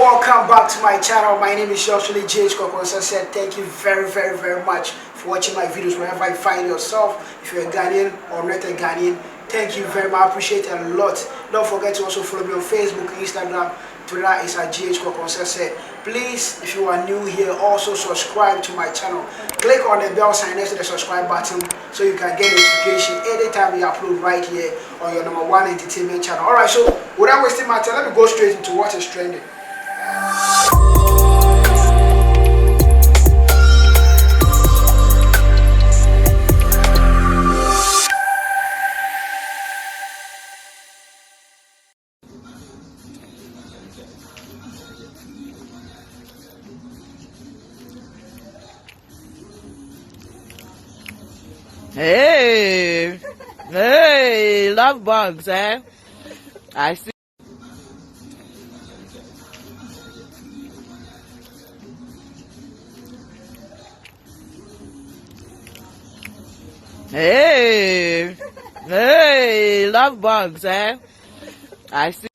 welcome back to my channel. My name is Yoshuli JH Koko. As I said, thank you very much for watching my videos wherever you find yourself. If you're a Ghanaian or not a Ghanaian, thank you very much. I appreciate it a lot. Don't forget to also follow me on Facebook, Instagram, Twitter is at GH Koko. As I said, please, if you are new here, also subscribe to my channel. Click on the bell sign next to the subscribe button so you can get notification anytime we upload right here on your #1 entertainment channel. Alright, so without wasting my time, let me go straight into what is trending. Hey, love bugs, eh? I see. Hey, love bugs, eh? I see.